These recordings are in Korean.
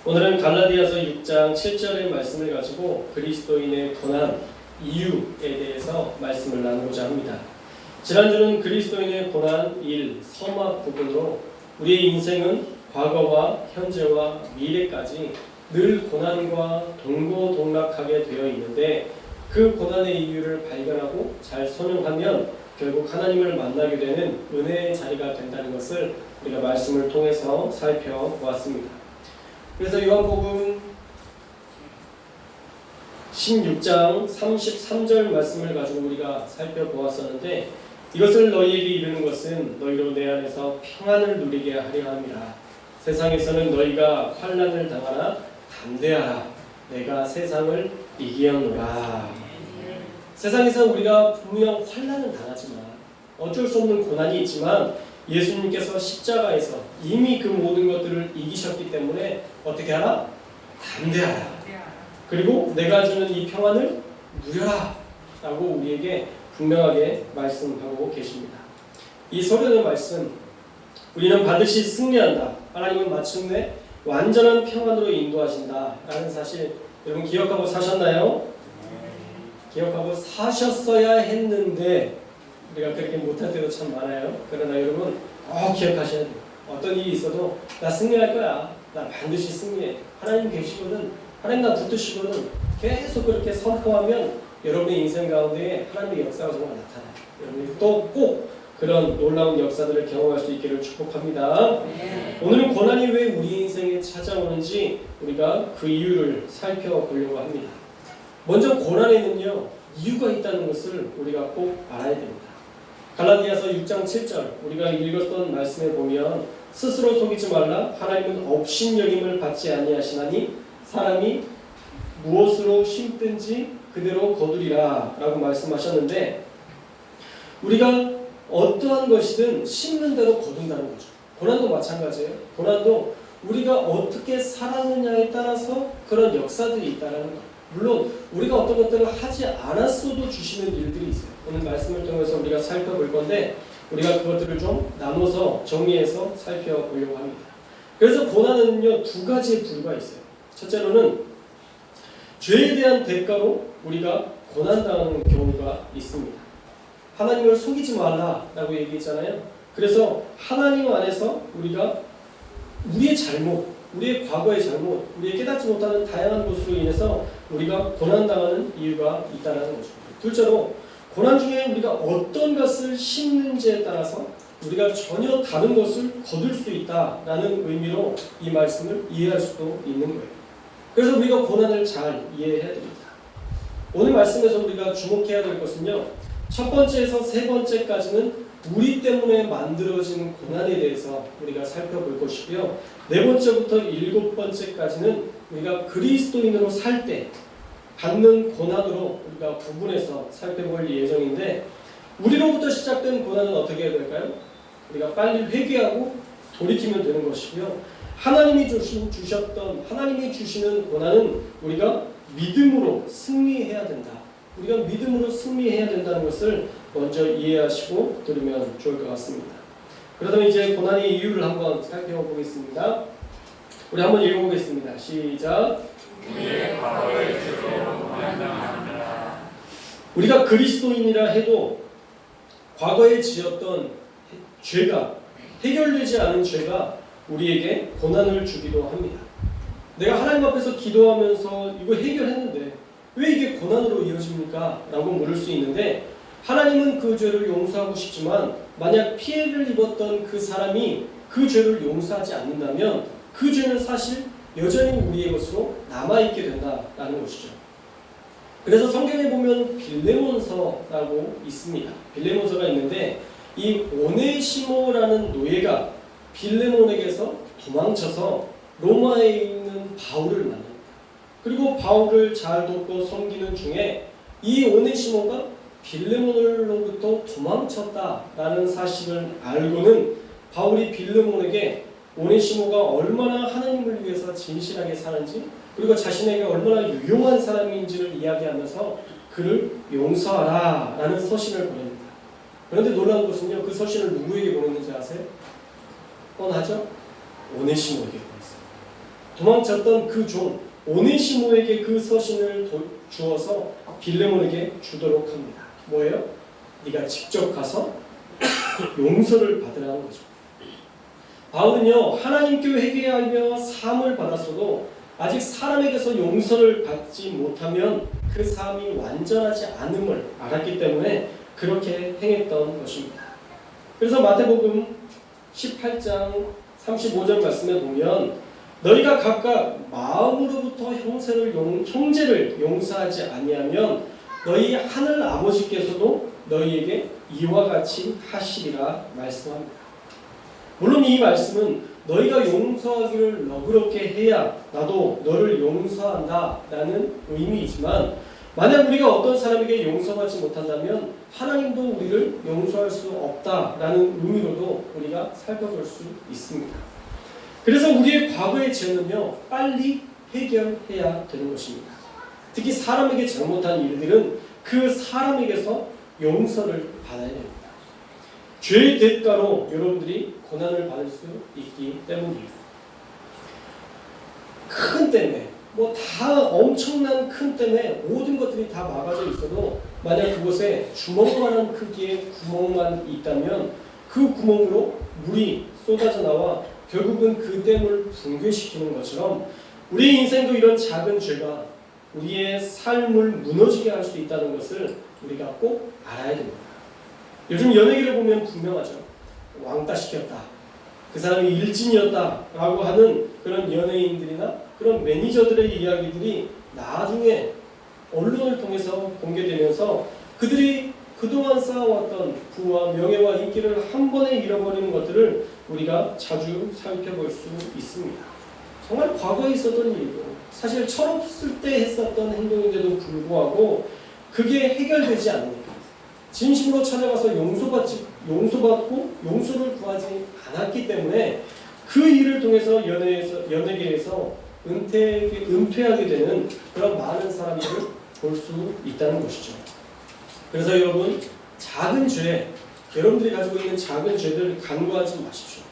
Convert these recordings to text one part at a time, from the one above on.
오늘은 갈라디아서 6장 7절의 말씀을 가지고 그리스도인의 고난 이유에 대해서 말씀을 나누고자 합니다. 지난주는 그리스도인의 고난 1 서막 부분으로 우리의 인생은 과거와 현재와 미래까지 늘 고난과 동고동락하게 되어 있는데 그 고난의 이유를 발견하고 잘 선용하면 결국 하나님을 만나게 되는 은혜의 자리가 된다는 것을 우리가 말씀을 통해서 살펴보았습니다. 그래서 요한복음 16장 33절 말씀을 가지고 우리가 살펴보았었는데 이것을 너희에게 이르는 것은 너희로 내 안에서 평안을 누리게 하려 함이라. 세상에서는 너희가 환난을 당하나 담대하라. 내가 세상을 이기었노라. 세상에서 우리가 분명 환난은 당하지만 어쩔 수 없는 고난이 있지만 예수님께서 십자가에서 이미 그 모든 것들을 이기셨기 때문에 어떻게 하라? 담대하라. 그리고 내가 주는 이 평안을 누려라 라고 우리에게 분명하게 말씀하고 계십니다. 이 소리의 말씀, 우리는 반드시 승리한다. 하나님은 마침내 완전한 평안으로 인도하신다 라는 사실 여러분 기억하고 사셨나요? 기억하고 사셨어야 했는데 우리가 그렇게 못할 때도 참 많아요. 그러나 여러분 기억하셔야 돼요. 어떤 일이 있어도 나 승리할 거야. 나 반드시 승리해. 하나님 계시거든. 하나님 나 붙드시거든. 계속 그렇게 선포하면 여러분의 인생 가운데 하나님의 역사가 정말 나타나요. 여러분이 또 꼭 그런 놀라운 역사들을 경험할 수 있기를 축복합니다. 오늘은 고난이 왜 우리 인생에 찾아오는지 우리가 그 이유를 살펴보려고 합니다. 먼저 고난에는요 이유가 있다는 것을 우리가 꼭 알아야 됩니다. 갈라디아서 6장 7절 우리가 읽었던 말씀에 보면 스스로 속이지 말라. 하나님은 업신여김을 받지 아니하시나니 사람이 무엇으로 심든지 그대로 거두리라 라고 말씀하셨는데 우리가 어떠한 것이든 심는 대로 거둔다는 거죠. 고난도 마찬가지예요. 고난도 우리가 어떻게 살았느냐에 따라서 그런 역사들이 있다는 거예요. 물론 우리가 어떤 것들을 하지 않았어도 주시는 일들이 있어요. 오늘 말씀을 통해서 우리가 살펴볼 건데 우리가 그것들을 좀 나눠서 정리해서 살펴보려고 합니다. 그래서 고난은요 두 가지에 부류가 있어요. 첫째로는 죄에 대한 대가로 우리가 고난당하는 경우가 있습니다. 하나님을 속이지 말라라고 얘기했잖아요. 그래서 하나님 안에서 우리가 우리의 잘못, 우리의 과거의 잘못, 우리의 깨닫지 못하는 다양한 것으로 인해서 우리가 고난당하는 이유가 있다는 거죠. 둘째로 고난 중에 우리가 어떤 것을 심는지에 따라서 우리가 전혀 다른 것을 거둘 수 있다라는 의미로 이 말씀을 이해할 수도 있는 거예요. 그래서 우리가 고난을 잘 이해해야 됩니다. 오늘 말씀에서 우리가 주목해야 될 것은요. 첫 번째에서 세 번째까지는 우리 때문에 만들어진 고난에 대해서 우리가 살펴볼 것이고요. 네 번째부터 일곱 번째까지는 우리가 그리스도인으로 살 때 받는 고난으로 우리가 구분해서 살펴볼 예정인데 우리로부터 시작된 고난은 어떻게 해야 될까요? 우리가 빨리 회개하고 돌이키면 되는 것이고요. 하나님이 주시는 고난은 우리가 믿음으로 승리해야 된다. 우리가 믿음으로 승리해야 된다는 것을 먼저 이해하시고 들으면 좋을 것 같습니다. 그러면 이제 고난의 이유를 한번 살펴보겠습니다. 우리 한번 읽어보겠습니다. 시작. 우리가 그리스도인이라 해도 과거에 지었던 죄가 해결되지 않은 죄가 우리에게 고난을 주기도 합니다. 내가 하나님 앞에서 기도하면서 이거 해결했는데 왜 이게 고난으로 이어집니까? 라고 물을 수 있는데 하나님은 그 죄를 용서하고 싶지만 만약 피해를 입었던 그 사람이 그 죄를 용서하지 않는다면 그 죄는 사실 여전히 우리의 것으로 남아있게 된다라는 것이죠. 그래서 성경에 보면 빌레몬서라고 있습니다. 빌레몬서가 있는데 이 오네시모라는 노예가 빌레몬에게서 도망쳐서 로마에 있는 바울을 만납니다. 그리고 바울을 잘 돕고 섬기는 중에 이 오네시모가 빌레몬으로부터 도망쳤다라는 사실을 알고는 바울이 빌레몬에게 오네시모가 얼마나 하나님을 위해서 진실하게 사는지 그리고 자신에게 얼마나 유용한 사람인지를 이야기하면서 그를 용서하라 라는 서신을 보냅니다. 그런데 놀라운 것은요, 그 서신을 누구에게 보냈는지 아세요? 뻔하죠? 오네시모에게 보냈어요. 도망쳤던 그 종 오네시모에게 그 서신을 주어서 빌레몬에게 주도록 합니다. 뭐예요? 네가 직접 가서 용서를 받으라는 거죠. 바울은요, 하나님께 회개하며 사함을 받았어도 아직 사람에게서 용서를 받지 못하면 그 사함이 완전하지 않음을 알았기 때문에 그렇게 행했던 것입니다. 그래서 마태복음 18장 35절 말씀에 보면 너희가 각각 마음으로부터 형제를 용서하지 아니하면 너희 하늘 아버지께서도 너희에게 이와 같이 하시리라 말씀합니다. 물론 이 말씀은 너희가 용서하기를 너그럽게 해야 나도 너를 용서한다 라는 의미이지만 만약 우리가 어떤 사람에게 용서받지 못한다면 하나님도 우리를 용서할 수 없다라는 의미로도 우리가 살펴볼 수 있습니다. 그래서 우리의 과거의 죄는요, 빨리 해결해야 되는 것입니다. 특히 사람에게 잘못한 일들은 그 사람에게서 용서를 받아야 됩니다. 죄의 대가로 여러분들이 고난을 받을 수 있기 때문입니다. 큰 때문에 다 엄청난 큰 때문에 모든 것들이 다 막아져 있어도 만약 그곳에 주먹만한 크기의 구멍만 있다면 그 구멍으로 물이 쏟아져 나와 결국은 그 댐을 붕괴시키는 것처럼 우리 인생도 이런 작은 죄가 우리의 삶을 무너지게 할 수 있다는 것을 우리가 꼭 알아야 됩니다. 요즘 연예계를 보면 분명하죠. 왕따 시켰다. 그 사람이 일진이었다 라고 하는 그런 연예인들이나 그런 매니저들의 이야기들이 나중에 언론을 통해서 공개되면서 그들이 그동안 쌓아왔던 부와 명예와 인기를 한 번에 잃어버리는 것들을 우리가 자주 살펴볼 수 있습니다. 정말 과거에 있었던 일이고 사실 철없을 때 했었던 행동인데도 불구하고 그게 해결되지 않는 진심으로 찾아가서 용서받고 용서를 구하지 않았기 때문에 그 일을 통해서 연예계에서 은퇴하게 되는 그런 많은 사람들을 볼 수 있다는 것이죠. 그래서 여러분, 작은 죄, 여러분들이 가지고 있는 작은 죄들을 간과하지 마십시오.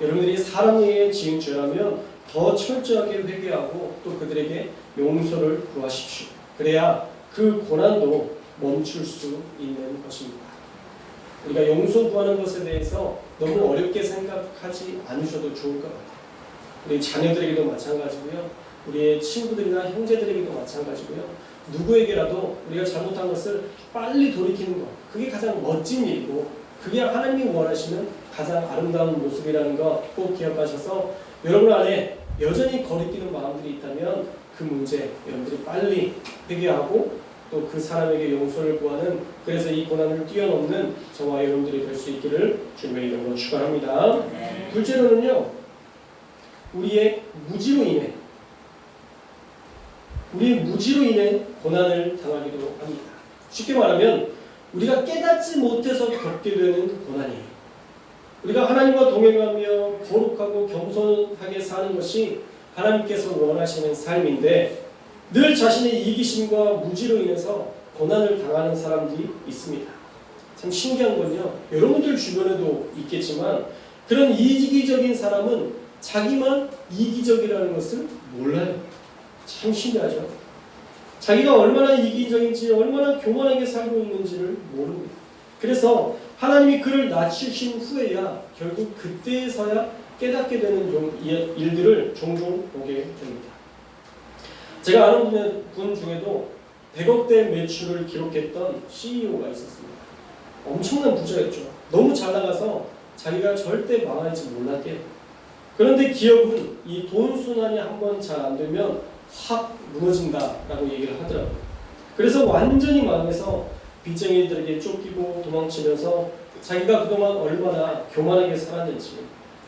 여러분들이 사람에게 지은 죄라면 더 철저하게 회개하고 또 그들에게 용서를 구하십시오. 그래야 그 고난도 멈출 수 있는 것입니다. 우리가 용서 구하는 것에 대해서 너무 어렵게 생각하지 않으셔도 좋을 것 같아요. 우리 자녀들에게도 마찬가지고요. 우리의 친구들이나 형제들에게도 마찬가지고요. 누구에게라도 우리가 잘못한 것을 빨리 돌이키는 것, 그게 가장 멋진 일이고 그게 하나님이 원하시는 가장 아름다운 모습이라는 거 꼭 기억하셔서 여러분 안에 여전히 거리끼는 마음들이 있다면 그 문제 여러분들이 빨리 해결하고 또 그 사람에게 용서를 구하는, 그래서 이 고난을 뛰어넘는 저와 여러분들이 될 수 있기를 주님의 이름으로 축원합니다. 둘째로는요, 우리의 무지로 인해 고난을 당하기도 합니다. 쉽게 말하면 우리가 깨닫지 못해서 겪게 되는 고난이에요. 우리가 하나님과 동행하며 거룩하고 겸손하게 사는 것이 하나님께서 원하시는 삶인데 늘 자신의 이기심과 무지로 인해서 고난을 당하는 사람들이 있습니다. 참 신기한 건요, 여러분들 주변에도 있겠지만 그런 이기적인 사람은 자기만 이기적이라는 것을 몰라요. 참 신기하죠. 자기가 얼마나 이기적인지, 얼마나 교만하게 살고 있는지를 모릅니다. 그래서 하나님이 그를 낮추신 후에야 결국 그때서야 깨닫게 되는 일들을 종종 보게 됩니다. 제가 아는 분 중에도 100억대 매출을 기록했던 CEO가 있었습니다. 엄청난 부자였죠. 너무 잘 나가서 자기가 절대 망할지 몰랐대요. 그런데 기업은 이 돈 순환이 한번 잘 안 되면 확 무너진다라고 얘기를 하더라고요. 그래서 완전히 망해서 빚쟁이들에게 쫓기고 도망치면서 자기가 그동안 얼마나 교만하게 살았는지,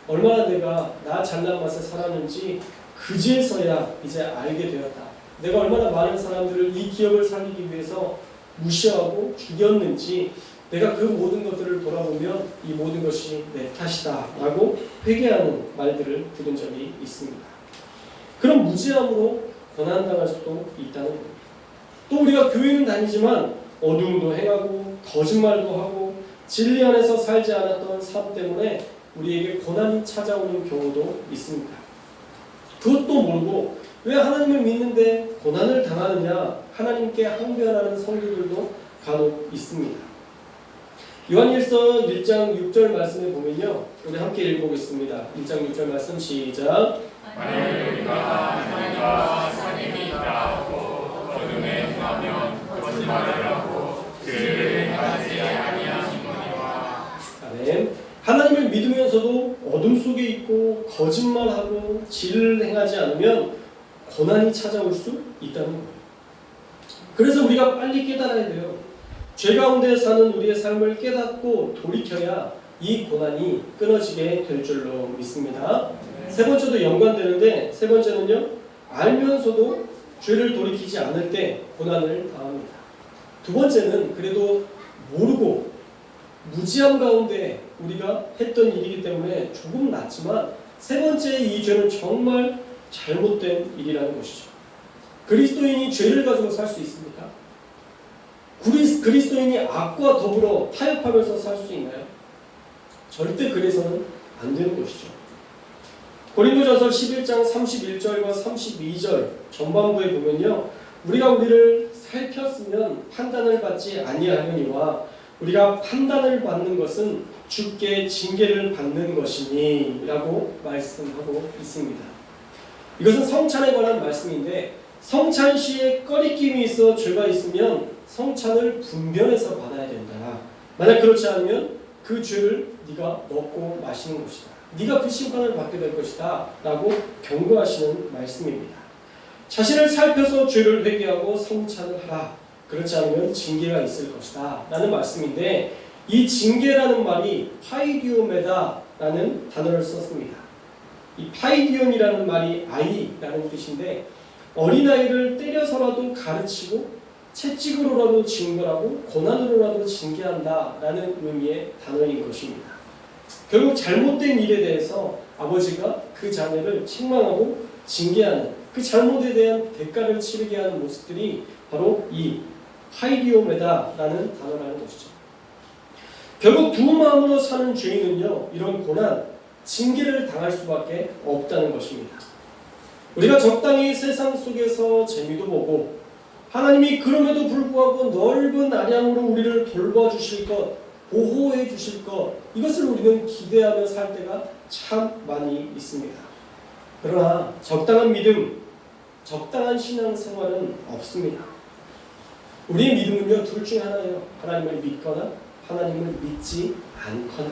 얼마나 내가 나 잘난 맛에 살았는지 그제서야 이제 알게 되었다. 내가 얼마나 많은 사람들을 이 기업을 살리기 위해서 무시하고 죽였는지 내가 그 모든 것들을 돌아보면 이 모든 것이 내 탓이다 라고 회개하는 말들을 들은 적이 있습니다. 그런 무지함으로 고난당할 수도 있다는 겁니다. 또 우리가 교회는 다니지만 어둠도 행하고 거짓말도 하고 진리 안에서 살지 않았던 삶 때문에 우리에게 고난이 찾아오는 경우도 있습니다. 그것도 모르고 왜 하나님을 믿는데 고난을 당하느냐 하나님께 항변하는 성도들도 간혹 있습니다. 요한일서 1장 6절 말씀에 보면요, 우리 함께 읽어보겠습니다. 1장 6절 말씀 시작. 만일 우리가 하나님과 선임이 있다고 어둠에 행하면 거짓말을 하고 진리를 행하지 아니하니와. 아멘. 하나님을 믿으면서도 어둠 속에 있고 거짓말하고 진리를 행하지 않으면 고난이 찾아올 수 있다는 거예요. 그래서 우리가 빨리 깨달아야 돼요. 죄 가운데 사는 우리의 삶을 깨닫고 돌이켜야 이 고난이 끊어지게 될 줄로 믿습니다. 세 번째도 연관되는데, 세 번째는요, 알면서도 죄를 돌이키지 않을 때 고난을 당합니다. 두 번째는 그래도 모르고 무지함 가운데 우리가 했던 일이기 때문에 조금 낫지만, 세 번째 이 죄는 정말 잘못된 일이라는 것이죠. 그리스도인이 죄를 가지고 살 수 있습니까? 그리스도인이 악과 더불어 타협하면서 살 수 있나요? 절대 그래서는 안 되는 것이죠. 고린도전서 11장 31절과 32절 전반부에 보면요, 우리가 우리를 살폈으면 판단을 받지 아니하려니와 우리가 판단을 받는 것은 주께 징계를 받는 것이니 라고 말씀하고 있습니다. 이것은 성찬에 관한 말씀인데, 성찬 시에 꺼리낌이 있어 죄가 있으면 성찬을 분별해서 받아야 된다. 만약 그렇지 않으면 그 죄를 네가 먹고 마시는 것이다. 네가 그 심판을 받게 될 것이다 라고 경고하시는 말씀입니다. 자신을 살펴서 죄를 회개하고 성찬을 하라. 그렇지 않으면 징계가 있을 것이다 라는 말씀인데, 이 징계라는 말이 파이디오메다 라는 단어를 썼습니다. 이 파이디온이라는 말이 아이라는 뜻인데, 어린아이를 때려서라도 가르치고 채찍으로라도 징벌하고 고난으로라도 징계한다 라는 의미의 단어인 것입니다. 결국 잘못된 일에 대해서 아버지가 그 자녀를 책망하고 징계하는, 그 잘못에 대한 대가를 치르게 하는 모습들이 바로 이 파이디오메다라는 단어라는 것이죠. 결국 두 마음으로 사는 죄인은요, 이런 고난, 징계를 당할 수밖에 없다는 것입니다. 우리가 적당히 세상 속에서 재미도 보고 하나님이 그럼에도 불구하고 넓은 아량으로 우리를 돌봐주실 것, 보호해 주실 것, 이것을 우리는 기대하며 살 때가 참 많이 있습니다. 그러나 적당한 믿음, 적당한 신앙생활은 없습니다. 우리의 믿음은요, 둘 중에 하나예요. 하나님을 믿거나 하나님을 믿지 않거나.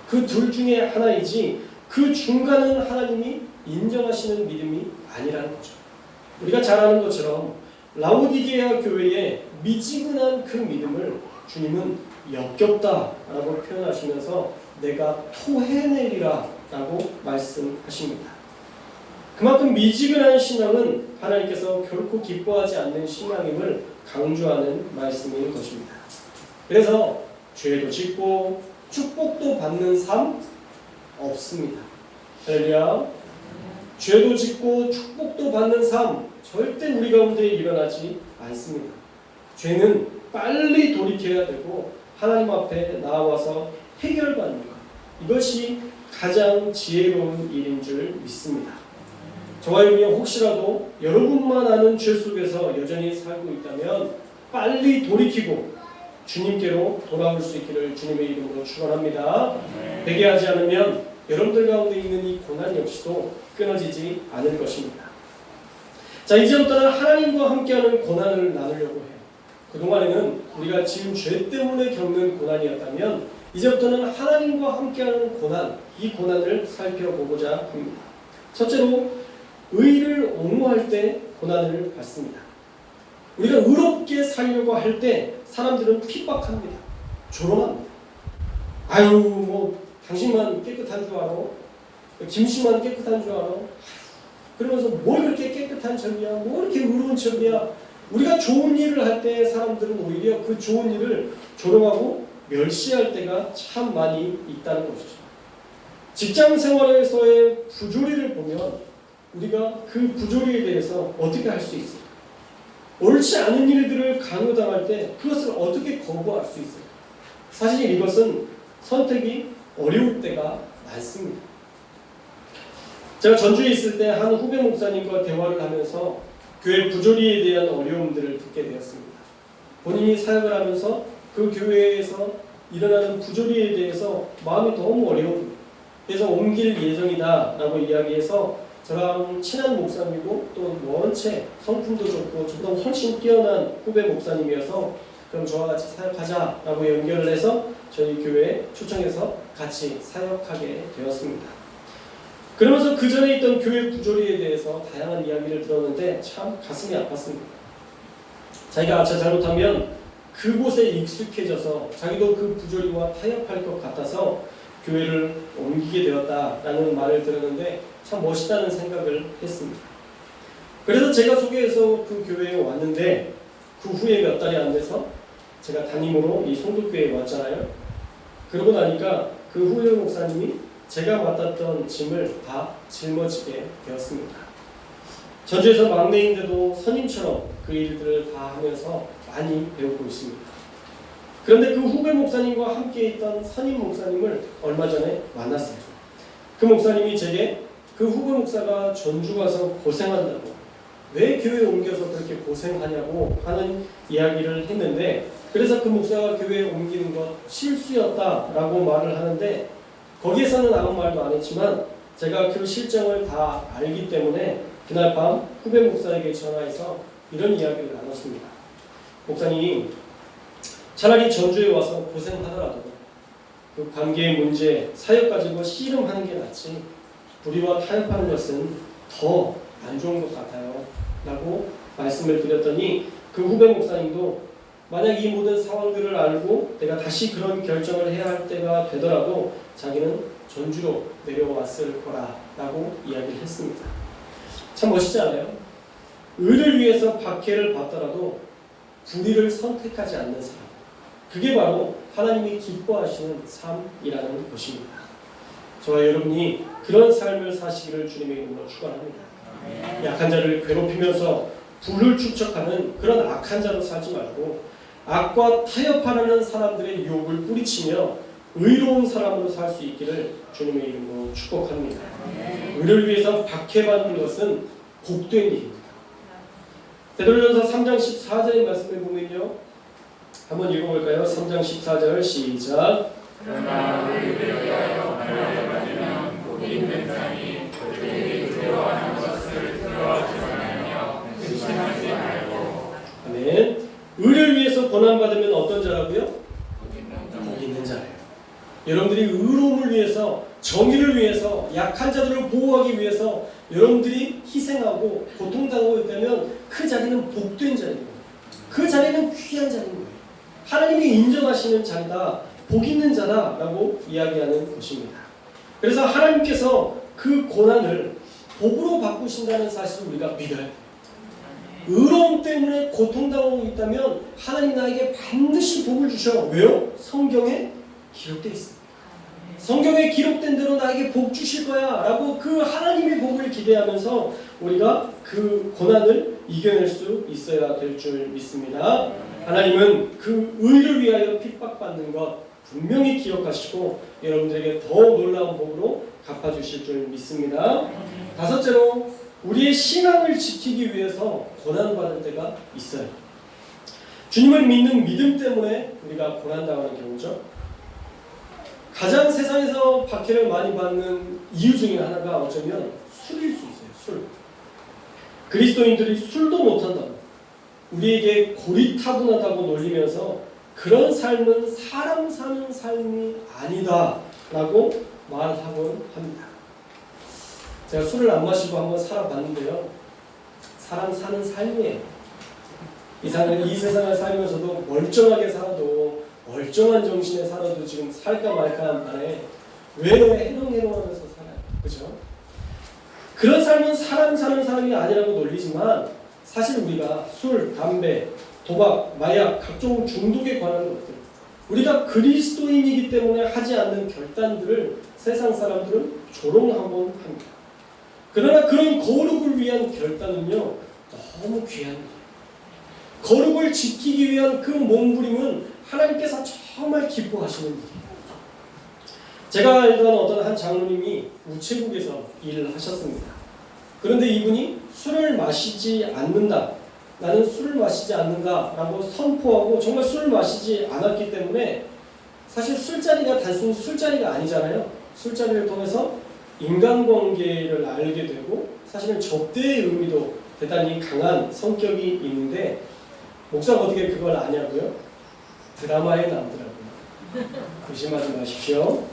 그 둘 중에 하나이지 그 중간은 하나님이 인정하시는 믿음이 아니라는 거죠. 우리가 잘 아는 것처럼 라오디게아 교회의 미지근한 그 믿음을 주님은 역겹다라고 표현하시면서 내가 토해내리라 라고 말씀하십니다. 그만큼 미지근한 신앙은 하나님께서 결코 기뻐하지 않는 신앙임을 강조하는 말씀인 것입니다. 그래서 죄도 짓고 축복도 받는 삶 없습니다. 할렐루야. 죄도 짓고 축복도 받는 삶 절대 우리 가운데 일어나지 않습니다. 죄는 빨리 돌이켜야 되고 하나님 앞에 나와서 해결받는 것, 이것이 가장 지혜로운 일인 줄 믿습니다. 저와 여러분이 혹시라도 여러분만 아는 죄 속에서 여전히 살고 있다면 빨리 돌이키고 주님께로 돌아올 수 있기를 주님의 이름으로 축원합니다. 회개하지 않으면 여러분들 가운데 있는 이 고난 역시도 끊어지지 않을 것입니다. 자, 이제부터는 하나님과 함께하는 고난을 나누려고 해요. 그동안에는 우리가 지은 죄 때문에 겪는 고난이었다면 이제부터는 하나님과 함께하는 고난, 이 고난을 살펴보고자 합니다. 첫째로 의를 옹호할 때 고난을 받습니다. 우리가 의롭게 살려고 할 때 사람들은 핍박합니다. 조롱합니다. 아유, 뭐 당신만 깨끗한 줄 알아? 김씨만 깨끗한 줄 알아? 그러면서 뭘 그렇게 깨끗한 척이야? 뭐 이렇게 의로운 척이야? 우리가 좋은 일을 할 때 사람들은 오히려 그 좋은 일을 조롱하고 멸시할 때가 참 많이 있다는 것이죠. 직장 생활에서의 부조리를 보면 우리가 그 부조리에 대해서 어떻게 할 수 있을까? 옳지 않은 일들을 강요당할 때 그것을 어떻게 거부할 수 있을까? 사실 이것은 선택이 어려울 때가 많습니다. 제가 전주에 있을 때 한 후배 목사님과 대화를 하면서 교회 부조리에 대한 어려움들을 듣게 되었습니다. 본인이 사역을 하면서 그 교회에서 일어나는 부조리에 대해서 마음이 너무 어려운, 그래서 옮길 예정이다 라고 이야기해서 저랑 친한 목사님이고 또 원체 성품도 좋고 저보다 훨씬 뛰어난 후배 목사님이어서 그럼 저와 같이 사역하자 라고 연결을 해서 저희 교회에 초청해서 같이 사역하게 되었습니다. 그러면서 그 전에 있던 교회 부조리에 대해서 다양한 이야기를 들었는데 참 가슴이 아팠습니다. 자기가 잘못하면 그곳에 익숙해져서 자기도 그 부조리와 타협할 것 같아서 교회를 옮기게 되었다라는 말을 들었는데 참 멋있다는 생각을 했습니다. 그래서 제가 소개해서 그 교회에 왔는데 그 후에 몇 달이 안 돼서 제가 담임으로 이 송도교회에 왔잖아요. 그러고 나니까 그 후배 목사님이 제가 맡았던 짐을 다 짊어지게 되었습니다. 전주에서 막내인데도 선임처럼 그 일들을 다 하면서 많이 배우고 있습니다. 그런데 그 후배 목사님과 함께 있던 선임 목사님을 얼마 전에 만났어요. 그 목사님이 제게 그 후배 목사가 전주 가서 고생한다고, 왜 교회 옮겨서 그렇게 고생하냐고 하는 이야기를 했는데, 그래서 그 목사가 교회에 옮기는 것 실수였다라고 말을 하는데, 거기에서는 아무 말도 안 했지만 제가 그 실정을 다 알기 때문에 그날 밤 후배 목사에게 전화해서 이런 이야기를 나눴습니다. 목사님, 차라리 전주에 와서 고생하더라도 그 관계의 문제, 사역 가지고 씨름하는 게 낫지 불의와 타협하는 것은 더 안 좋은 것 같아요 라고 말씀을 드렸더니 그 후배 목사님도 만약 이 모든 상황들을 알고 내가 다시 그런 결정을 해야 할 때가 되더라도 자기는 전주로 내려왔을 거라고 이야기를 했습니다. 참 멋있지 않아요? 의를 위해서 박해를 받더라도 불의를 선택하지 않는 사람, 그게 바로 하나님이 기뻐하시는 삶이라는 것입니다. 저와 여러분이 그런 삶을 사시기를 주님의 이름으로 축원합니다. 약한 자를 괴롭히면서 불을 축적하는 그런 악한 자로 살지 말고 악과 타협하려는 사람들의 유혹을 뿌리치며 의로운 사람으로 살 수 있기를 주님의 이름으로 축복합니다. 의를 위해서 박해받는 것은 복된 일입니다. 베드로전서 3장 14절의 말씀을 보면요, 한번 읽어볼까요? 3장 14절 시작. 그러나 의를 위하여 하나님을 복이 있는 자니 그들이 두려워하는 것을 두려워하지 말며 의심하지 말고. 아멘. 의를 위해서 고난받으면 어떤 자라고요? 복 있는 자예요. 여러분들이 의로움을 위해서, 정의를 위해서, 약한 자들을 보호하기 위해서 여러분들이 희생하고 고통당하고 있다면 그 자리는 복된 자리고 그 자리는 귀한 자리인 거예요. 하나님이 인정하시는 자리다, 복 있는 자다라고 이야기하는 것입니다. 그래서 하나님께서 그 고난을 복으로 바꾸신다는 사실을 우리가 믿어야 돼요. 의로움 때문에 고통당하고 있다면 하나님 나에게 반드시 복을 주셔. 왜요? 성경에 기록되어 있습니다. 성경에 기록된 대로 나에게 복 주실 거야 라고 그 하나님의 복을 기대하면서 우리가 그 고난을 이겨낼 수 있어야 될 줄 믿습니다. 하나님은 그 의를 위하여 핍박받는 것 분명히 기억하시고 여러분들에게 더 놀라운 복으로 갚아주실 줄 믿습니다. 다섯째로, 우리의 신앙을 지키기 위해서 고난받을 때가 있어요. 주님을 믿는 믿음 때문에 우리가 고난당하는 경우죠. 가장 세상에서 박해를 많이 받는 이유 중에 하나가 어쩌면 술일 수 있어요. 술. 그리스도인들이 술도 못한다고, 우리에게 고리타분하다고 놀리면서 그런 삶은 사람 사는 삶이 아니다 라고 말하곤 합니다. 제가 술을 안 마시고 한번 살아봤는데요, 사람 사는 삶이에요. 이 세상을 살면서도 멀쩡하게 살아도, 멀쩡한 정신에 살아도 지금 살까 말까 한 판에 왜 해롱해롱하면서 살아요. 그죠? 그런 삶은 사람 사는 삶이 아니라고 놀리지만 사실 우리가 술, 담배, 도박, 마약, 각종 중독에 관한 것들, 우리가 그리스도인이기 때문에 하지 않는 결단들을 세상 사람들은 조롱하곤 합니다. 그러나 그런 거룩을 위한 결단은요, 너무 귀한 거예요. 거룩을 지키기 위한 그 몸부림은 하나님께서 정말 기뻐하시는 일이에요. 제가 알던 어떤 한 장로님이 우체국에서 일을 하셨습니다. 그런데 이분이 술을 마시지 않는다, 나는 술을 마시지 않는다라고 선포하고 정말 술을 마시지 않았기 때문에 사실 술자리가 단순히 술자리가 아니잖아요. 술자리를 통해서 인간관계를 알게 되고 사실은 접대의 의미도 대단히 강한 성격이 있는데 목사가 어떻게 그걸 아냐고요? 드라마에 나오더라고요. 의심하지 마십시오.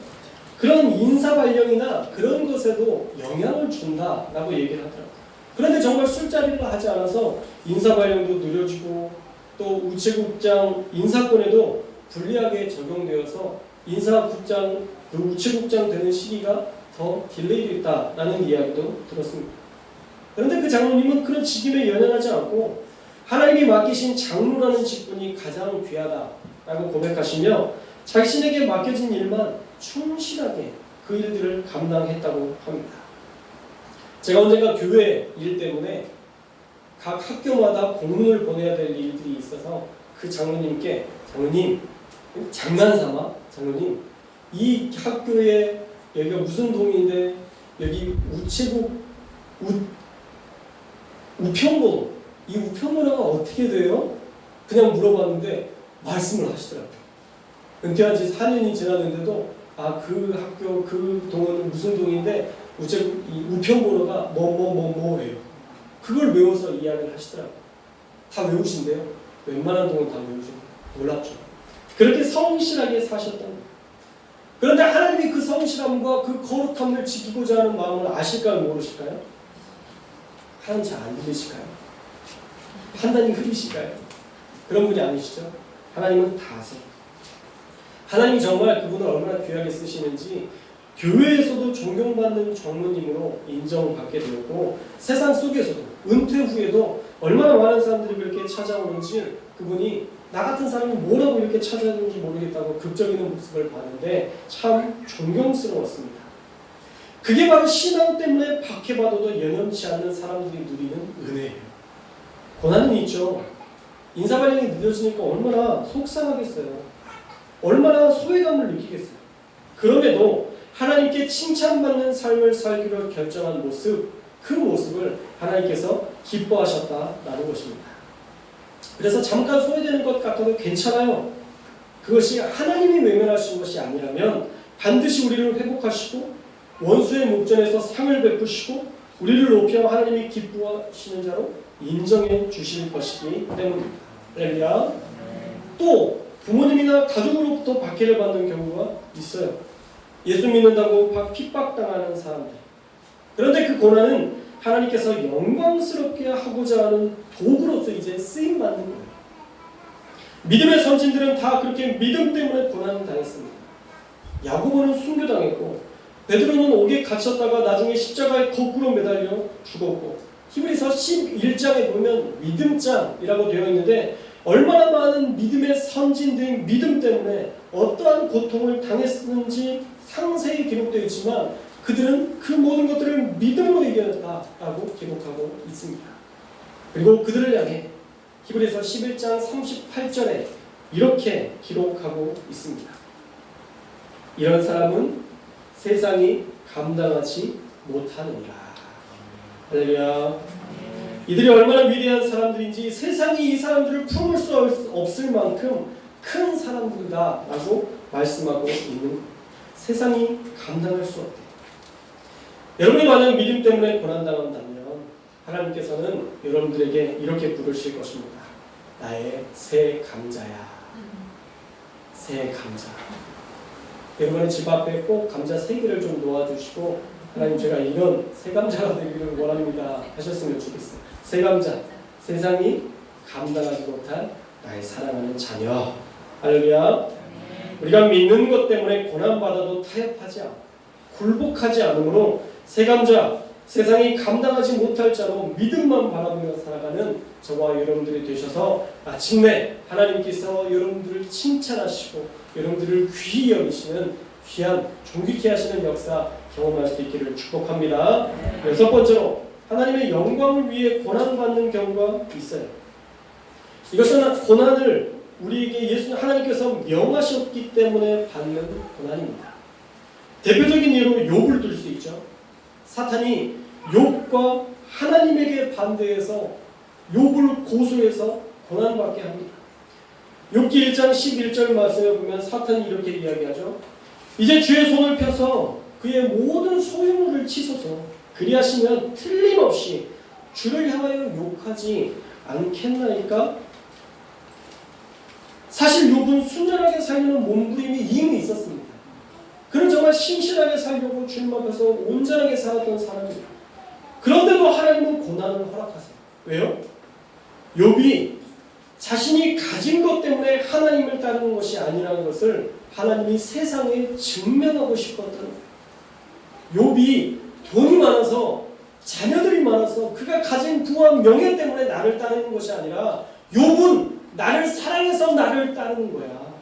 그런 인사발령이나 그런 것에도 영향을 준다라고 얘기를 하더라고요. 그런데 정말 술자리를 하지 않아서 인사발령도 느려지고 또 우체국장 인사권에도 불리하게 적용되어서 인사국장, 그 우체국장 되는 시기가 더 딜레이됐다라는 이야기도 들었습니다. 그런데 그 장로님은 그런 직임에 연연하지 않고 하나님이 맡기신 장로라는 직분이 가장 귀하다라고 고백하시며 자신에게 맡겨진 일만 충실하게 그 일들을 감당했다고 합니다. 제가 언젠가 교회 일 때문에 각 학교마다 공문을 보내야 될 일들이 있어서 그 장로님께 장로님, 장난삼아 장로님, 이 학교에 여기가 무슨 동인데 여기 우체국 우편번호, 이 우편번호가 어떻게 돼요? 그냥 물어봤는데 말씀을 하시더라고요. 은퇴한 지 4년이 지났는데도 그 학교 그 동은 무슨 동인데 우체국 이 우편번호가 뭐예요. 그걸 외워서 이야기를 하시더라고요. 다 외우신대요. 웬만한 동은 다 외우시고 몰랐죠. 그렇게 성실하게 사셨던 거예요. 그런데 하나님이 그 성실함과 그 거룩함을 지키고자 하는 마음을 아실까요? 모르실까요? 하나님 잘 안 들리실까요? 판단이 흐리실까요? 그런 분이 아니시죠? 하나님은 다 아세요. 하나님이 정말 그분을 얼마나 귀하게 쓰시는지 교회에서도 존경받는 장로님으로 인정받게 되었고 세상 속에서도 은퇴 후에도 얼마나 많은 사람들이 그렇게 찾아오는지 그분이 나 같은 사람이 뭐라고 이렇게 찾아오는지 모르겠다고 극적이는 모습을 봤는데 참 존경스러웠습니다. 그게 바로 신앙 때문에 박해받아도 연연치 않는 사람들이 누리는 은혜예요. 고난은 있죠. 인사발령이 늦어지니까 얼마나 속상하겠어요. 얼마나 소외감을 느끼겠어요. 그럼에도 하나님께 칭찬받는 삶을 살기로 결정한 모습, 그 모습을 하나님께서 기뻐하셨다라는 것입니다. 그래서 잠깐 소외되는 것 같아도 괜찮아요. 그것이 하나님이 외면하신 것이 아니라면 반드시 우리를 회복하시고 원수의 목전에서 상을 베푸시고 우리를 높여 하나님이 기뻐하시는 자로 인정해 주실 것이기 때문입니다. 할렐루야. 또 부모님이나 가족으로부터 박해를 받는 경우가 있어요. 예수 믿는다고 핍박당하는 사람들. 그런데 그 고난은 하나님께서 영광스럽게 하고자 하는 도구로서 이제 쓰임받는 거예요. 믿음의 선진들은 다 그렇게 믿음 때문에 고난을 당했습니다. 야고보는 순교당했고 베드로는 옥에 갇혔다가 나중에 십자가에 거꾸로 매달려 죽었고 히브리서 11장에 보면 믿음장이라고 되어 있는데 얼마나 많은 믿음의 선진들인 믿음 때문에 어떠한 고통을 당했는지 상세히 기록되어 있지만 그들은 그 모든 것들을 믿음으로 이겨냈다라고 기록하고 있습니다. 그리고 그들을 향해 히브리서 11장 38절에 이렇게 기록하고 있습니다. 이런 사람은 세상이 감당하지 못하느니라. 할렐루야. 이들이 얼마나 위대한 사람들인지 세상이 이 사람들을 품을 수 없을 만큼 큰 사람들이다 라고 말씀하고 있는 거예요. 세상이 감당할 수 없대요. 여러분이 만약 믿음 때문에 고난당한다면 하나님께서는 여러분들에게 이렇게 부르실 것입니다. 나의 새 감자야. 새 감자. 여러분의 집 앞에 꼭 감자 3개를 좀 놓아주시고 하나님 제가 이런 새 감자가 되기를 원합니다 하셨으면 좋겠어요. 새 감자, 세상이 감당하지 못한 나의 사랑하는 자녀. 할렐루야. 우리가 믿는 것 때문에 고난받아도 타협하지 않고 굴복하지 않으므로 새 감자, 세상이 감당하지 못할 자로 믿음만 바라보며 살아가는 저와 여러분들이 되셔서 마침내 하나님께서 여러분들을 칭찬하시고 여러분들을 귀히 여기시는 귀한 존귀케 하시는 역사 경험할 수 있기를 축복합니다. 6번째로 하나님의 영광을 위해 고난받는 경우가 있어요. 이것은 고난을 우리에게 하나님께서 명하셨기 때문에 받는 고난입니다. 대표적인 예로 욥을 들 수 있죠. 사탄이 욥과 하나님에게 반대해서 욥을 고소해서 고난받게 합니다. 욥기 1장 11절 말씀에 보면 사탄이 이렇게 이야기하죠. 이제 주의 손을 펴서 그의 모든 소유물을 치소서. 그리하시면 틀림없이 주를 향하여 욕하지 않겠나이까? 사실 욥은 순전하게 살려는 몸부림이 이미 있었습니다. 그는 정말 신실하게 살려고 주님 앞에서 온전하게 살았던 사람입니다. 그런데도 하나님은 고난을 허락하세요. 왜요? 욥이 자신이 가진 것 때문에 하나님을 따르는 것이 아니라는 것을 하나님이 세상에 증명하고 싶었던 거예요. 욥이 돈이 많아서 자녀들이 많아서 그가 가진 부와 명예 때문에 나를 따르는 것이 아니라 욥은 나를 사랑해서 나를 따르는 거야.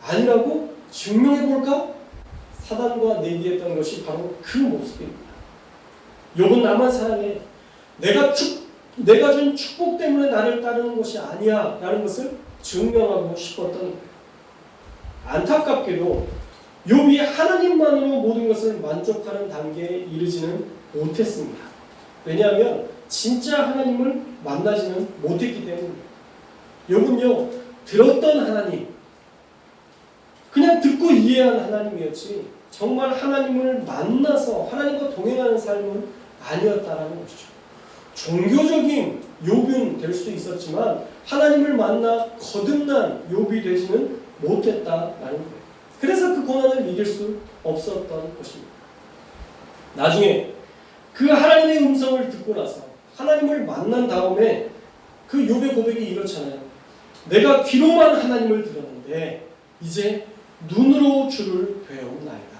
아니라고 증명해 볼까? 사단과 내기했던 것이 바로 그 모습입니다. 욥은 나만 사랑해. 내가 준 축복 때문에 나를 따르는 것이 아니야 라는 것을 증명하고 싶었던 거예요. 안타깝게도 욥이 하나님만으로 모든 것을 만족하는 단계에 이르지는 못했습니다. 왜냐하면 진짜 하나님을 만나지는 못했기 때문입니다. 욥은요, 들었던 하나님, 그냥 듣고 이해한 하나님이었지 정말 하나님을 만나서 하나님과 동행하는 삶은 아니었다라는 것이죠. 종교적인 욥은 될 수 있었지만 하나님을 만나 거듭난 욥이 되지는 못했다라는 거예요. 그래서 그 고난을 이길 수 없었던 것입니다. 나중에 그 하나님의 음성을 듣고 나서 하나님을 만난 다음에 그 욥의 고백이 이렇잖아요. 내가 귀로만 하나님을 들었는데 이제 눈으로 주를 배움나이다.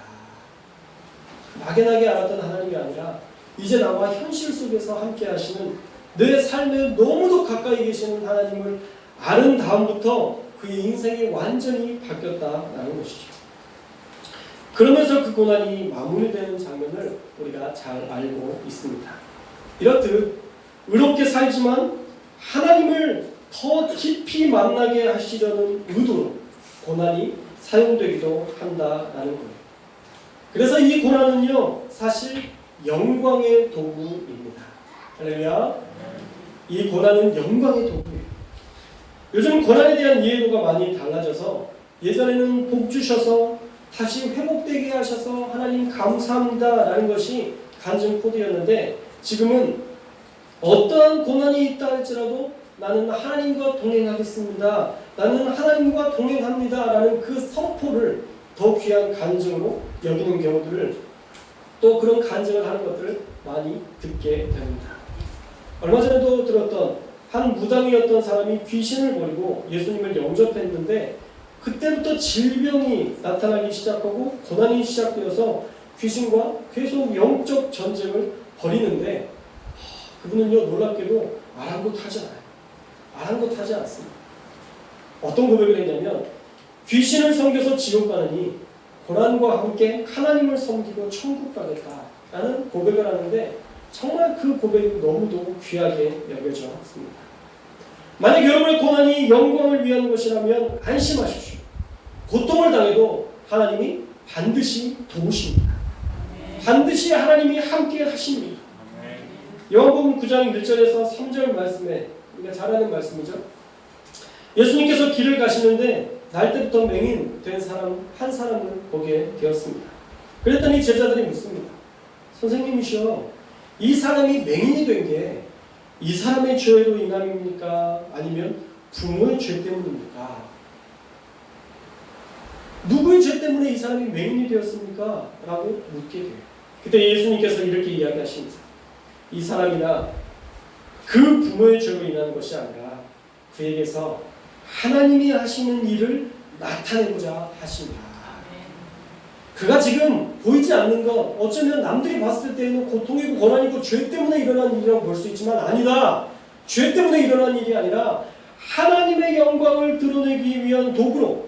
막연하게 알았던 하나님이 아니라 이제 나와 현실 속에서 함께 하시는 내 삶에 너무도 가까이 계시는 하나님을 아는 다음부터 그의 인생이 완전히 바뀌었다라는 것이죠. 그러면서 그 고난이 마무리되는 장면을 우리가 잘 알고 있습니다. 이렇듯 의롭게 살지만 하나님을 더 깊이 만나게 하시려는 의도로 고난이 사용되기도 한다라는 거예요. 그래서 이 고난은요, 사실 영광의 도구입니다. 할렐루야. 이 고난은 영광의 도구예요. 요즘 고난에 대한 이해도가 많이 달라져서 예전에는 복 주셔서 다시 회복되게 하셔서 하나님 감사합니다 라는 것이 간증 코드였는데 지금은 어떠한 고난이 있다 할지라도 나는 하나님과 동행하겠습니다. 나는 하나님과 동행합니다 라는 그 선포를 더 귀한 간증으로 여기는 경우들을 또 그런 간증을 하는 것들을 많이 듣게 됩니다. 얼마 전에도 들었던 한 무당이었던 사람이 귀신을 버리고 예수님을 영접했는데 그때부터 질병이 나타나기 시작하고 고난이 시작되어서 귀신과 계속 영적 전쟁을 벌이는데 그분은요 놀랍게도 아랑곳하지 않아요. 아랑곳하지 않습니다. 어떤 고백을 했냐면 귀신을 섬겨서 지옥 가느니 고난과 함께 하나님을 섬기고 천국 가겠다라는 고백을 하는데 정말 그 고백이 너무도 귀하게 여겨졌습니다. 만약 여러분의 고난이 영광을 위한 것이라면 안심하십시오. 고통을 당해도 하나님이 반드시 도우십니다. 반드시 하나님이 함께 하십니다. 요한복음 9장 1절에서 3절 말씀에 우리가 잘 아는 말씀이죠. 예수님께서 길을 가시는데 날 때부터 맹인 된 사람 한 사람을 보게 되었습니다. 그랬더니 제자들이 묻습니다. 선생님이시여, 이 사람이 맹인이 된 게 이 사람의 죄로 인함입니까? 아니면 부모의 죄 때문입니까? 누구의 죄 때문에 이 사람이 맹인이 되었습니까? 라고 묻게 돼요. 그때 예수님께서 이렇게 이야기하십니다. 이 사람이나 그 부모의 죄로 인한 것이 아니라 그에게서 하나님이 하시는 일을 나타내고자 하십니다. 그가 지금 보이지 않는 건 어쩌면 남들이 봤을 때는 고통이고 고난이고 죄 때문에 일어난 일이라고 볼 수 있지만 아니다. 죄 때문에 일어난 일이 아니라 하나님의 영광을 드러내기 위한 도구로,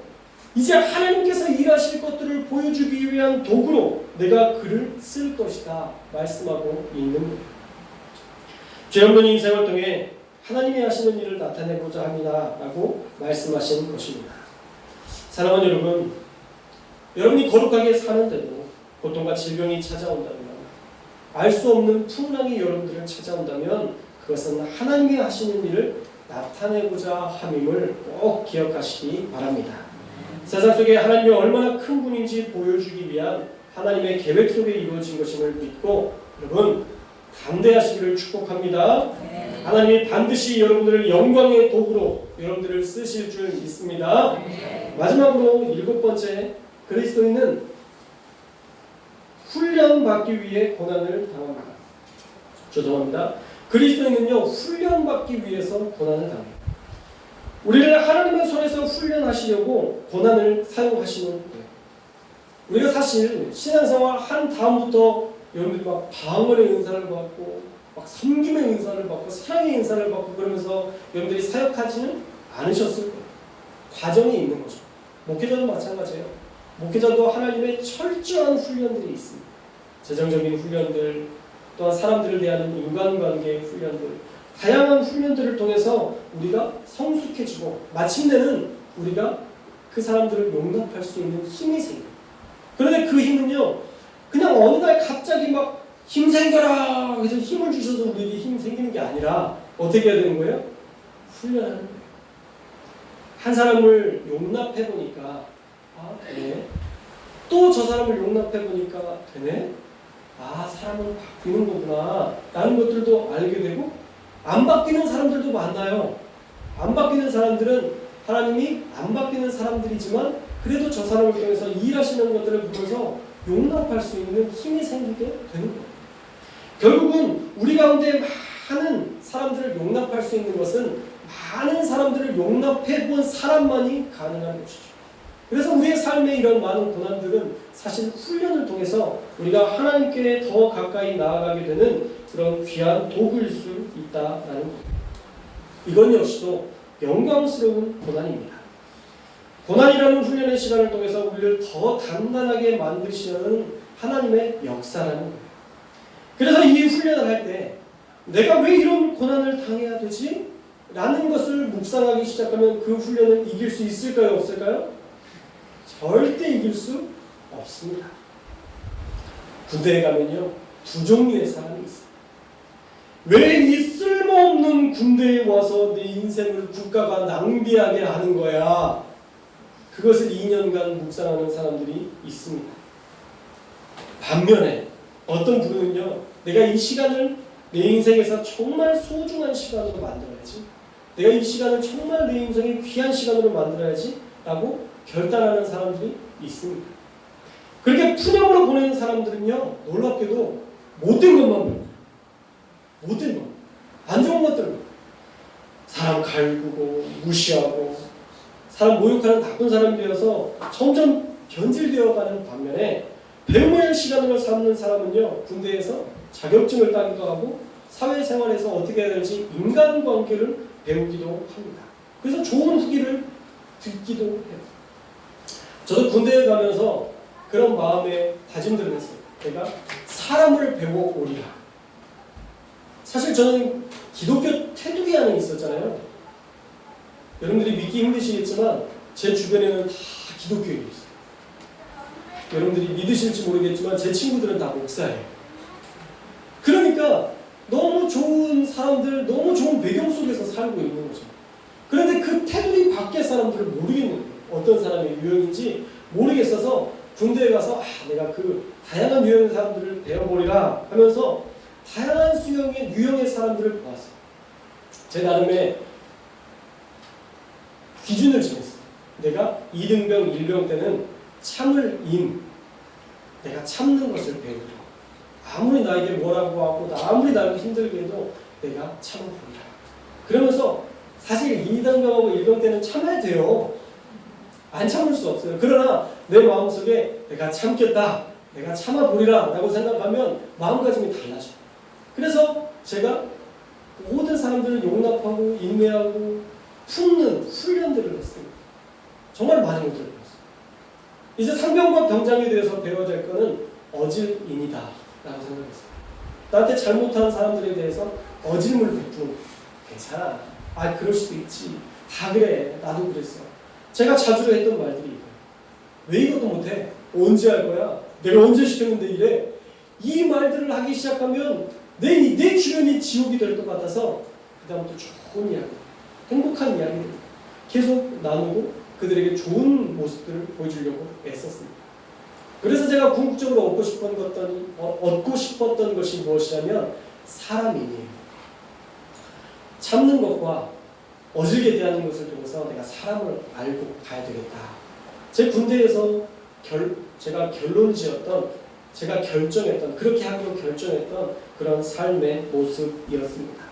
이제 하나님께서 일하실 것들을 보여주기 위한 도구로 내가 그를 쓸 것이다 말씀하고 있는 거예요. 죄 없는 인생을 통해 하나님이 하시는 일을 나타내고자 합니다 라고 말씀하신 것입니다. 사랑하는 여러분, 여러분이 거룩하게 사는데도 고통과 질병이 찾아온다면, 알 수 없는 풍랑이 여러분들을 찾아온다면 그것은 하나님이 하시는 일을 나타내고자 함임을 꼭 기억하시기 바랍니다. 세상 속에 하나님이 얼마나 큰 분인지 보여주기 위한 하나님의 계획 속에 이루어진 것임을 믿고 여러분 담대하시기를 축복합니다. 하나님이 반드시 여러분들을 영광의 도구로 여러분들을 쓰실 줄 믿습니다. 마지막으로 7번째, 그리스도인은 훈련받기 위해 고난을 당합니다. 죄송합니다. 그리스도인은요 훈련받기 위해서 고난을 당해요. 우리를 하나님의 손에서 훈련하시려고 고난을 사용하시는 거예요. 우리가 사실 신앙생활 한 다음부터 여러분들이 막 방언의 은사를 받고 막 섬김의 은사를 받고 사랑의 은사를 받고 그러면서 여러분들이 사역하지는 않으셨을 거예요. 과정이 있는 거죠. 목회자도 마찬가지예요. 목회자도 하나님의 철저한 훈련들이 있습니다. 재정적인 훈련들, 또한 사람들을 대하는 인간관계의 훈련들, 다양한 훈련들을 통해서 우리가 성숙해지고 마침내는 우리가 그 사람들을 용납할 수 있는 힘이 생겨요. 그런데 그 힘은요 그냥 어느 날 갑자기 막 힘 생겨라 그래서 힘을 주셔서 우리에게 힘이 생기는 게 아니라 어떻게 해야 되는 거예요? 훈련하는 거예요. 한 사람을 용납해 보니까 아 되네. 또 저 사람을 용납해 보니까 되네. 아 사람은 바뀌는 거구나 라는 것들도 알게 되고, 안 바뀌는 사람들도 만나요. 안 바뀌는 사람들은 하나님이 안 바뀌는 사람들이지만 그래도 저 사람을 통해서 일하시는 것들을 보면서 용납할 수 있는 힘이 생기게 되는 거예요. 결국은 우리 가운데 많은 사람들을 용납할 수 있는 것은 많은 사람들을 용납해 본 사람만이 가능한 것이죠. 그래서 우리의 삶에 이런 많은 고난들은 사실 훈련을 통해서 우리가 하나님께 더 가까이 나아가게 되는 그런 귀한 도구일 수 있다라는 겁니다. 이건 역시도 영광스러운 고난입니다. 고난이라는 훈련의 시간을 통해서 우리를 더 단단하게 만드시려는 하나님의 역사라는 거예요. 그래서 이 훈련을 할 때 내가 왜 이런 고난을 당해야 되지? 라는 것을 묵상하기 시작하면 그 훈련을 이길 수 있을까요? 없을까요? 절대 이길 수 없습니다. 군대에 가면요 두 종류의 사람이 있어요. 왜 이 쓸모없는 군대에 와서 내 인생을 국가가 낭비하게 하는 거야? 그것을 2년간 묵상하는 사람들이 있습니다. 반면에 어떤 분은요 내가 이 시간을 내 인생에서 정말 소중한 시간으로 만들어야지, 내가 이 시간을 정말 내 인생의 귀한 시간으로 만들어야지 라고 결단하는 사람들이 있습니다. 그렇게 푸념으로 보내는 사람들은요 놀랍게도 못된 것만 보여요. 못된 것, 안 좋은 것들, 사람 갈구고 무시하고 사람 모욕하는 나쁜 사람이 되어서 점점 변질되어가는 반면에 배움의 시간으로 삼는 사람은요 군대에서 자격증을 따기도 하고 사회생활에서 어떻게 해야 될지 인간관계를 배우기도 합니다. 그래서 좋은 후기를 듣기도 해요. 저도 군대에 가면서 그런 마음에 다짐들을 했어요. 내가 사람을 배워오리라. 사실 저는 기독교 테두리 안에 있었잖아요. 여러분들이 믿기 힘드시겠지만 제 주변에는 다 기독교인이 있어요. 여러분들이 믿으실지 모르겠지만 제 친구들은 다 목사예요. 그러니까 너무 좋은 사람들, 너무 좋은 배경 속에서 살고 있는 거죠. 그런데 그 테두리 밖의 사람들을 모르겠는 거예요. 어떤 사람의 유형인지 모르겠어서 군대에 가서 내가 그 다양한 유형의 사람들을 배워보리라 하면서 다양한 유형의 사람들을 보았어요. 제 나름의 기준을 정했어요. 내가 2등병, 1병 때는 참을 임, 내가 참는 것을 배우리라. 아무리 나에게 뭐라고 하고 아무리 나를 힘들게 해도 내가 참아보리라. 그러면서 사실 2등병하고 1병 때는 참아야 돼요. 안 참을 수 없어요. 그러나 내 마음속에 내가 참겠다, 내가 참아보리라 라고 생각하면 마음가짐이 달라져요. 그래서 제가 모든 사람들을 용납하고 인내하고 품는 훈련들을 했습니다. 정말 많은 것들을 배웠어요. 이제 상병과 병장에 대해서 배워야 될 것은 어질인이다 라고 생각했어요. 나한테 잘못한 사람들에 대해서 어질물 베푸는 거. 괜찮아. 그럴 수도 있지. 다 그래. 나도 그랬어. 제가 자주 했던 말들이 이거예요. 왜 이것도 못해? 언제 할 거야? 내가 언제 시켰는데 이래? 이 말들을 하기 시작하면 내 주변이 지옥이 될 것 같아서 그 다음부터 좋은 이야기, 행복한 이야기를 계속 나누고 그들에게 좋은 모습들을 보여주려고 애썼습니다. 그래서 제가 궁극적으로 얻고 싶었던 것이 무엇이냐면 사람이에요. 참는 것과 어질게 대하는 것을 통해서 내가 사람을 알고 가야 되겠다. 제 군대에서 제가 제가 결정했던, 그렇게 하기로 결정했던 그런 삶의 모습이었습니다.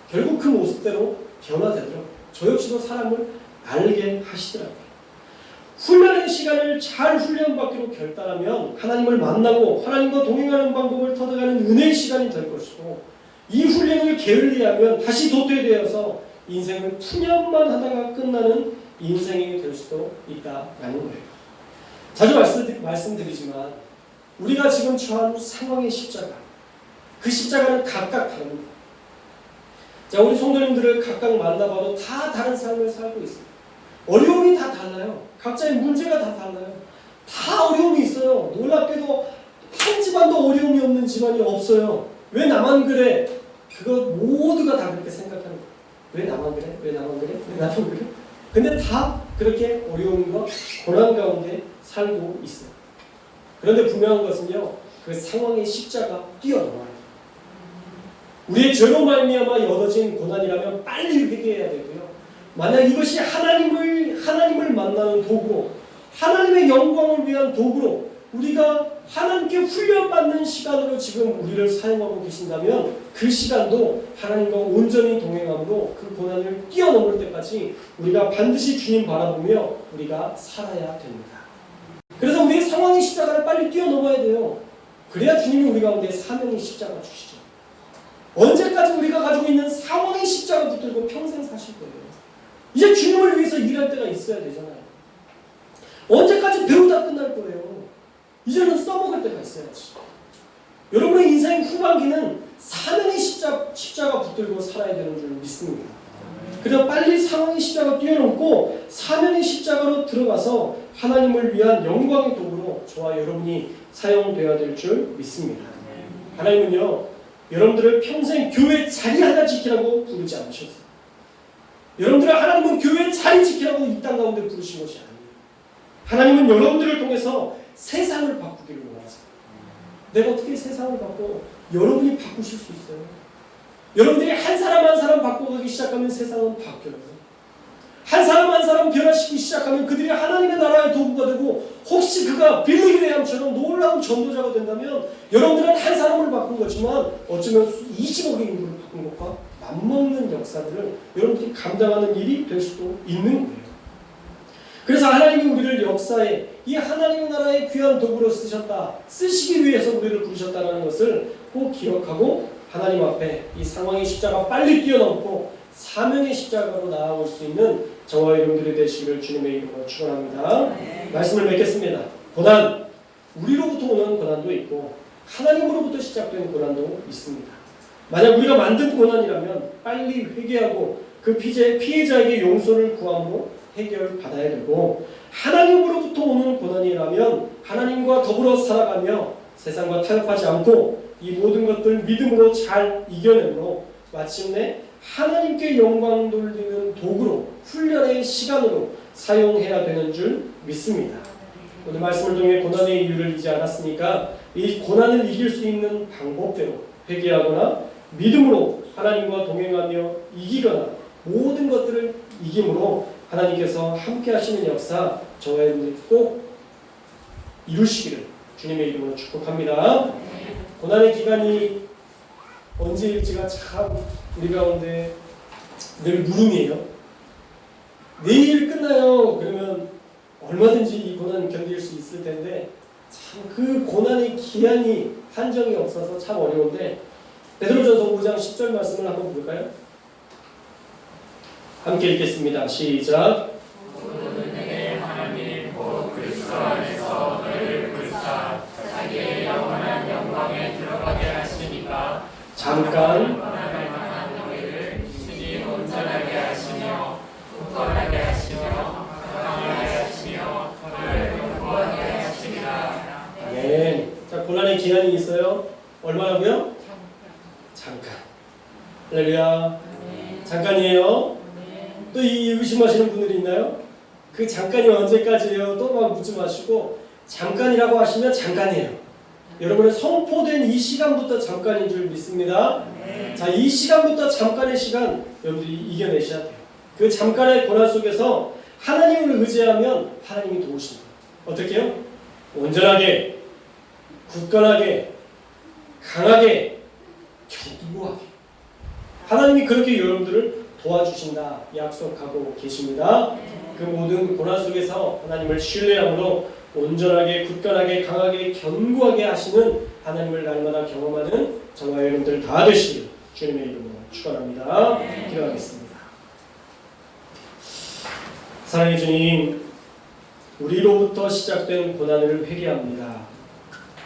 결국 그 모습대로 변화되도록 저 역시도 사람을 알게 하시더라고요. 훈련의 시간을 잘 훈련받기로 결단하면 하나님을 만나고 하나님과 동행하는 방법을 터득하는 은혜의 시간이 될 것이고, 이 훈련을 게을리하면 다시 도태되어서 인생을 푸념만 하다가 끝나는 인생이 될 수도 있다라는 거예요. 자주 말씀드리지만 우리가 지금 처한 상황의 십자가, 그 십자가는 각각 다릅니다. 자, 우리 성도님들을 각각 만나봐도 다 다른 삶을 살고 있습니다. 어려움이 다 달라요. 각자의 문제가 다 달라요. 다 어려움이 있어요. 놀랍게도 한 집안도 어려움이 없는 집안이 없어요. 왜 나만 그래? 그거 모두가 다 그렇게 생각하는 거예요. 왜 나만 그래? 왜 나만 그래? 왜 나만 그래? 근데 다 그렇게 어려움과 고난 가운데 살고 있어요. 그런데 분명한 것은요, 그 상황의 십자가 뛰어넘어요. 우리의 죄로 말미암아 얻어진 고난이라면 빨리 회개해야 되고요. 만약 이것이 하나님을 만나는 도구로, 하나님의 영광을 위한 도구로, 우리가 하나님께 훈련받는 시간으로 지금 우리를 사용하고 계신다면 그 시간도 하나님과 온전히 동행함으로 그 고난을 뛰어넘을 때까지 우리가 반드시 주님 바라보며 우리가 살아야 됩니다. 그래서 우리의 상황의 십자가를 빨리 뛰어넘어야 돼요. 그래야 주님이 우리 가운데 사명의 십자가 주시죠. 언제까지 우리가 가지고 있는 상황의 십자가 붙들고 평생 사실 거예요. 이제 주님을 위해서 일할 때가 있어야 되잖아요. 언제까지 배우다 끝날 거예요. 이제는 써먹을 때가 있어야지. 여러분의 인생 후반기는 사명의 십자가 붙들고 살아야 되는 줄 믿습니다. 그래서 빨리 상황의 십자가 뛰어넘고 사명의 십자가로 들어가서 하나님을 위한 영광의 도구로 저와 여러분이 사용되어야 될 줄 믿습니다. 하나님은요, 여러분들을 평생 교회 자리 하나 지키라고 부르지 않으셨어요. 여러분들을 하나님은 교회 자리 지키라고 이 땅 가운데 부르신 것이 아니에요. 하나님은 여러분들을 통해서 세상을 바꾸기를 원하세요. 내가 어떻게 세상을 바꿔? 여러분이 바꾸실 수 있어요. 여러분들이 한 사람 한 사람 바꿔가기 시작하면 세상은 바뀌어요. 한 사람 한 사람 변화시키기 시작하면 그들이 하나님의 나라의 도구가 되고, 혹시 그가 빌리 그레이엄처럼 놀라운 전도자가 된다면 여러분들은 한 사람을 바꾼 거지만 어쩌면 20억의 인구를 바꾼 것과 맞먹는 역사들을 여러분들이 감당하는 일이 될 수도 있는 거예요. 그래서 하나님이 우리를 역사에 이 하나님의 나라의 귀한 도구로 쓰시기 위해서 우리를 부르셨다는 것을 꼭 기억하고 하나님 앞에 이 상황의 십자가 빨리 뛰어넘고 사명의 십자가로 나아올 수 있는 저와 여러분들이 되시기를 주님의 이름으로 축원합니다. 말씀을 맺겠습니다. 고난, 우리로부터 오는 고난도 있고 하나님으로부터 시작된 고난도 있습니다. 만약 우리가 만든 고난이라면 빨리 회개하고 그 피해자에게 용서를 구함으로 해결받아야 되고, 하나님으로부터 오는 고난이라면 하나님과 더불어 살아가며 세상과 타협하지 않고 이 모든 것들 믿음으로 잘 이겨내므로 마침내 하나님께 영광 돌리는 도구로, 훈련의 시간으로 사용해야 되는 줄 믿습니다. 오늘 말씀을 통해 고난의 이유를 잊지 않았으니까 이 고난을 이길 수 있는 방법대로 회개하거나 믿음으로 하나님과 동행하며 이기거나 모든 것들을 이김으로 하나님께서 함께 하시는 역사 저와 여러분들이 꼭 이루시기를 주님의 이름으로 축복합니다. 고난의 기간이 언제일지가 참 우리 가운데 늘 물음이에요. 내일 끝나요. 그러면 얼마든지 이 고난 견딜 수 있을 텐데 참 그 고난의 기한이 한정이 없어서 참 어려운데, 베드로전서 5장 10절 말씀을 한번 볼까요? 함께 읽겠습니다. 시작. 너희에게 하나님 곧 그리스도 안에서 너희를 불사 자기의 영원한 영광에 들어가게 하시니까 잠깐 원하는 만한 너희를 친히 온전하게 하시며 굳건하게 하시며 강하게 하시며 너를 공부하게 하시리라. 네. 할렐루야. 잠깐이에요. 또 이 의심하시는 분들이 있나요? 그 잠깐이 언제까지예요? 또 막 묻지 마시고 잠깐이라고 하시면 잠깐이에요. 여러분은 선포된 이 시간부터 잠깐인 줄 믿습니다. 자, 이 시간부터 잠깐의 시간 여러분들이 이겨내셔야 돼요. 그 잠깐의 고난 속에서 하나님을 의지하면 하나님이 도우십니다. 어떻게 해요? 온전하게, 굳건하게, 강하게, 견고하게. 하나님이 그렇게 여러분들을 도와주신다 약속하고 계십니다. 그 모든 고난 속에서 하나님을 신뢰함으로 온전하게, 굳건하게, 강하게, 견고하게 하시는 하나님을 날마다 경험하는 저와 여러분들 다 되시길 주님의 이름으로 축원합니다. 기도하겠습니다. 사랑의 주님, 우리로부터 시작된 고난을 회개합니다.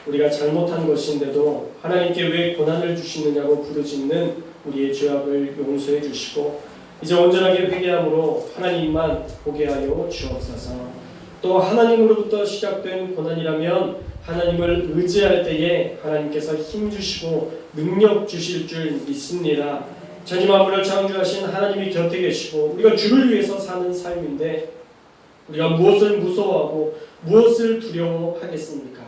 우리가 잘못한 것인데도 하나님께 왜 고난을 주시느냐고 부르짖는 우리의 죄악을 용서해 주시고 이제 온전하게 회개함으로 하나님만 보게 하여 주옵소서. 또 하나님으로부터 시작된 고난이라면 하나님을 의지할 때에 하나님께서 힘 주시고 능력 주실 줄 믿습니다. 천지 만물을 창조하신 하나님이 곁에 계시고 우리가 주를 위해서 사는 삶인데 우리가 무엇을 무서워하고 무엇을 두려워하겠습니까?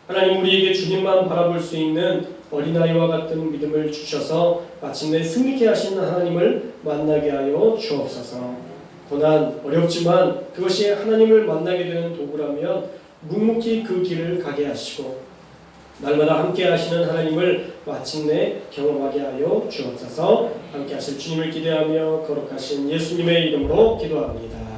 하나님, 우리에게 주님만 바라볼 수 있는 어린아이와 같은 믿음을 주셔서 마침내 승리케 하시는 하나님을 만나게 하여 주옵소서. 고난 어렵지만 그것이 하나님을 만나게 되는 도구라면 묵묵히 그 길을 가게 하시고 날마다 함께 하시는 하나님을 마침내 경험하게 하여 주옵소서. 함께 하실 주님을 기대하며 거룩하신 예수님의 이름으로 기도합니다.